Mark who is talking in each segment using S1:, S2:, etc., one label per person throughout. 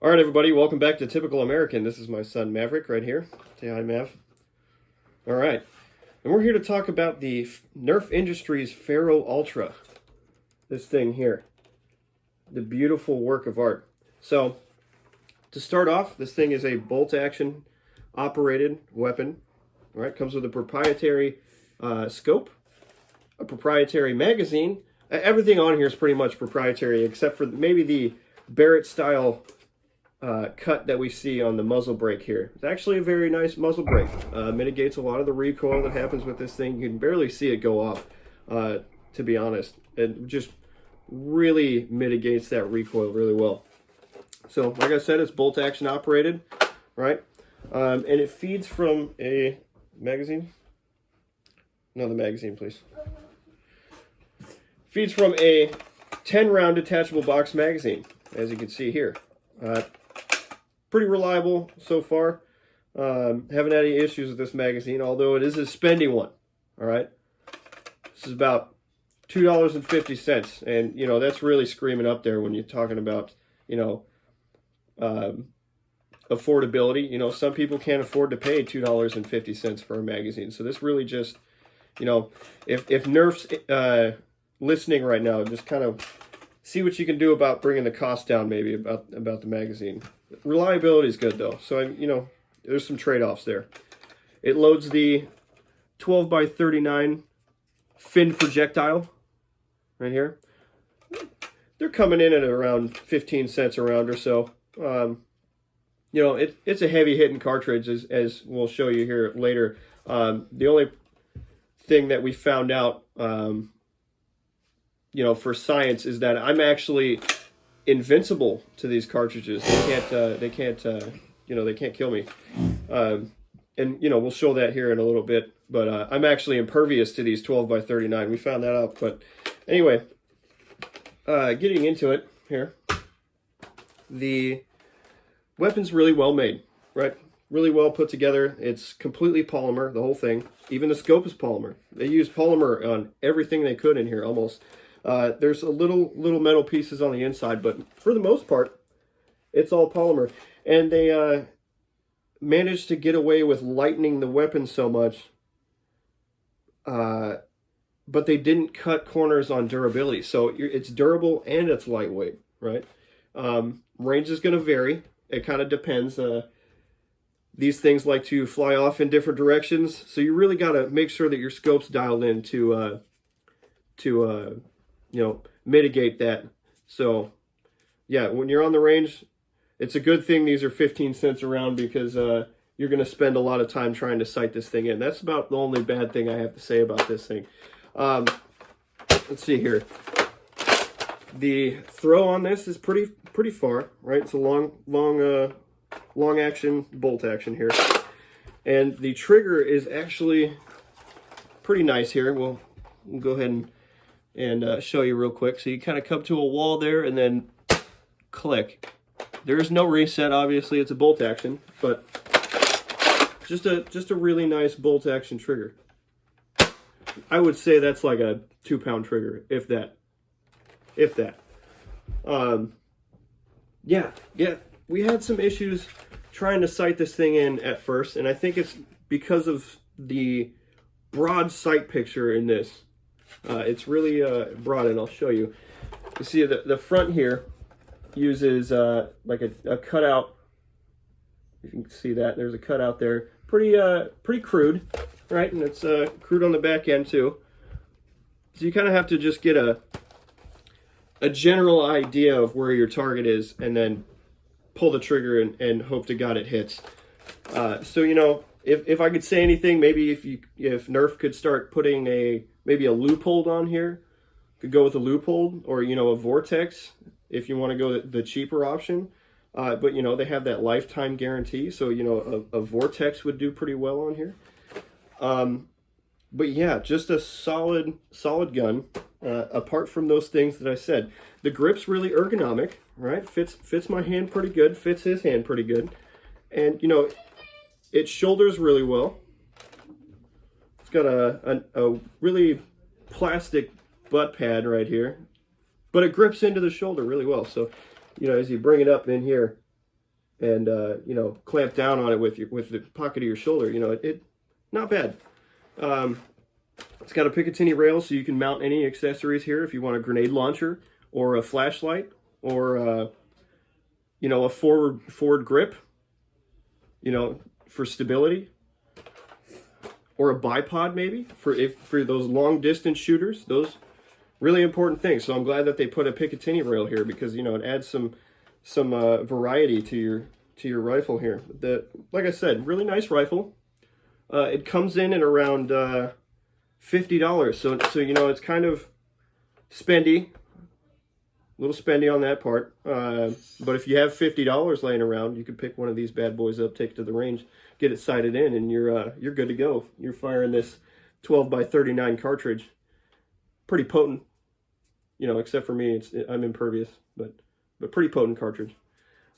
S1: All right, everybody, welcome back to Typical American. This is my son Maverick right here. Say hi, Mav. All right, and we're here to talk about the Nerf Industries Pharaoh Ultra. This thing here, the beautiful work of art. So, to start off, this thing is a bolt-action operated weapon. All right, comes with a proprietary scope, a proprietary magazine. Everything on here is pretty much proprietary, except for maybe the Barrett-style cut that we see on the muzzle brake here. It's actually a very nice muzzle brake. Mitigates a lot of the recoil that happens with this thing. You can barely see it go off, to be honest. It just really mitigates that recoil really well. So, like I said, it's bolt action operated, right? And it feeds from a magazine. Another magazine, please. Feeds from a 10-round detachable box magazine, as you can see here. Pretty reliable so far. Haven't had any issues with this magazine, although it is a spendy one. All right, this is about $2.50, and you know that's really screaming up there when you're talking about affordability. You know, some people can't afford to pay $2.50 for a magazine, so this really just, you know, if Nerf's listening right now, just kind of see what you can do about bringing the cost down, maybe about the magazine. Reliability is good though, so you know there's some trade-offs there. It loads the 12x39 finned projectile right here. They're coming in at around 15 cents a round or so. You know, it's a heavy hitting cartridge, as we'll show you here later. The only thing that we found out, you know, for science is that I'm actually invincible to these cartridges. They can't kill me. And you know, we'll show that here in a little bit. But I'm actually impervious to these 12x39. We found that out. But anyway, getting into it here, the weapon's really well made, right? Really well put together. It's completely polymer, the whole thing. Even the scope is polymer. They use polymer on everything they could in here, almost. There's a little metal pieces on the inside, but for the most part, it's all polymer. And they managed to get away with lightening the weapon so much, but they didn't cut corners on durability. So it's durable and it's lightweight, right? Range is going to vary. It kind of depends. These things like to fly off in different directions, so you really got to make sure that your scope's dialed in to you know, mitigate that. So yeah, when you're on the range, it's a good thing these are 15 cents a round, because you're going to spend a lot of time trying to sight this thing in. That's about the only bad thing I have to say about this thing. Let's see here. The throw on this is pretty far, right? It's a long action bolt action here, and the trigger is actually pretty nice here. We'll go ahead and show you real quick. So you kind of come to a wall there and then click. There is no reset, obviously. It's a bolt action, but just a really nice bolt action trigger. I would say that's like a 2-pound trigger, if that. Yeah, we had some issues trying to sight this thing in at first, and I think it's because of the broad sight picture in this. It's really broad, and I'll show you. You see the front here uses like a cutout. You can see that there's a cutout there. Pretty crude, right? And it's crude on the back end too. So you kind of have to just get a general idea of where your target is, and then pull the trigger and hope to God it hits. So you know, if I could say anything, maybe if Nerf could start putting maybe a loophole on here, could go with a loophole, or you know, a vortex if you want to go the cheaper option. But you know, they have that lifetime guarantee, so you know, a vortex would do pretty well on here. But yeah, just a solid gun. Apart from those things that I said, the grip's really ergonomic, right? Fits my hand pretty good, fits his hand pretty good, and you know, it shoulders really well. It's got a really plastic butt pad right here, but it grips into the shoulder really well. So, you know, as you bring it up in here, and you know, clamp down on it with the pocket of your shoulder. You know, it not bad. It's got a Picatinny rail, so you can mount any accessories here if you want a grenade launcher or a flashlight or you know, a forward grip, you know, for stability, or a bipod maybe for those long distance shooters. Those really important things. So I'm glad that they put a Picatinny rail here, because you know, it adds some variety to your rifle here. Like I said, really nice rifle. It comes in at around $50. So you know, it's kind of spendy, a little spendy on that part. But if you have $50 laying around, you could pick one of these bad boys up, take it to the range, get it sighted in, and you're good to go. You're firing this 12x39 cartridge. Pretty potent, you know, except for me, I'm impervious, but pretty potent cartridge.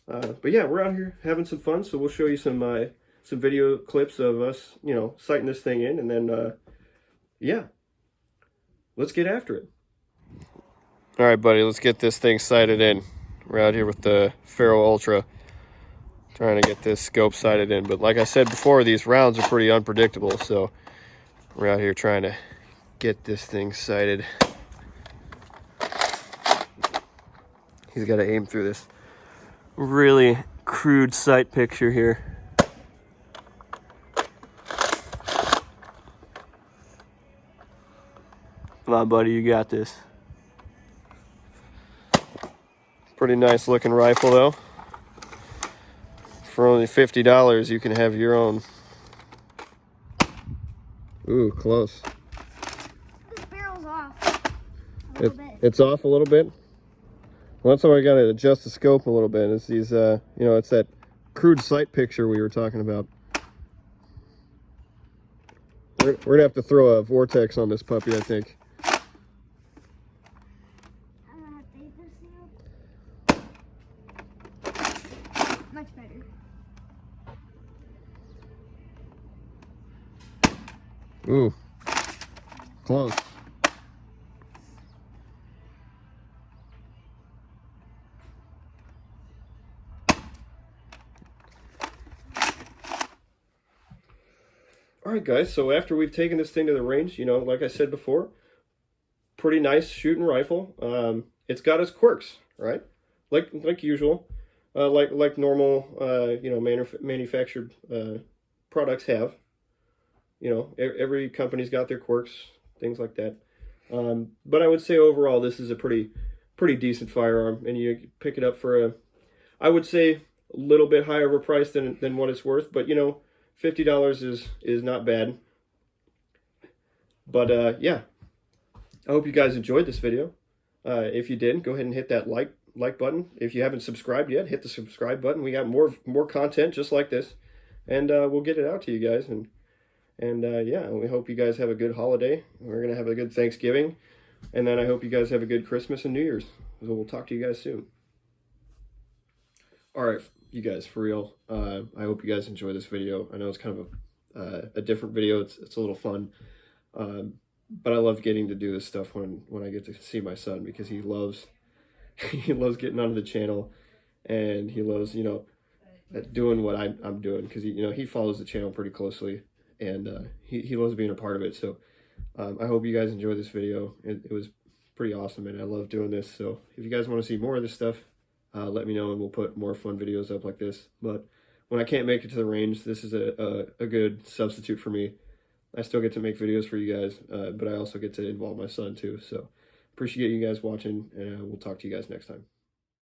S1: But yeah, we're out here having some fun, so we'll show you some video clips of us, you know, sighting this thing in, and then yeah, let's get after it. All right, buddy, let's get this thing sighted in. We're out here with the Pharaoh Ultra, trying to get this scope sighted in. But like I said before, these rounds are pretty unpredictable, so we're out here trying to get this thing sighted. He's got to aim through this really crude sight picture here. Come on, buddy, you got this. Pretty nice looking rifle, though. For only $50, you can have your own. Ooh, close.
S2: This barrel's off a little bit.
S1: It's off a little bit? Well, that's why I got to adjust the scope a little bit. It's these, you know, it's that crude sight picture we were talking about. We're going to have to throw a vortex on this puppy, I think.
S2: Much better.
S1: Ooh, close. All right, guys, so after we've taken this thing to the range, you know, like I said before, pretty nice shooting rifle. It's got its quirks, right? Like usual, like normal, you know, manufactured products have. You know, every company's got their quirks, things like that. But I would say overall, this is a pretty decent firearm, and you pick it up for I would say a little bit higher of a price than what it's worth, but you know, $50 is not bad. But yeah, I hope you guys enjoyed this video. If you did, go ahead and hit that like button. If you haven't subscribed yet, hit the subscribe button. We got more content just like this, and we'll get it out to you guys. And yeah, we hope you guys have a good holiday. We're gonna have a good Thanksgiving, and then I hope you guys have a good Christmas and New Year's. So we'll talk to you guys soon. All right, you guys, for real. I hope you guys enjoy this video. I know it's kind of a different video. It's a little fun, but I love getting to do this stuff when I get to see my son, because he loves getting onto the channel, and he loves, you know, doing what I'm doing, because you know, he follows the channel pretty closely, and he loves being a part of it. So I hope you guys enjoy this video. It was pretty awesome, and I love doing this. So if you guys want to see more of this stuff, let me know, and we'll put more fun videos up like this. But when I can't make it to the range, this is a good substitute for me. I still get to make videos for you guys, but I also get to involve my son too. So appreciate you guys watching, and we'll talk to you guys next time.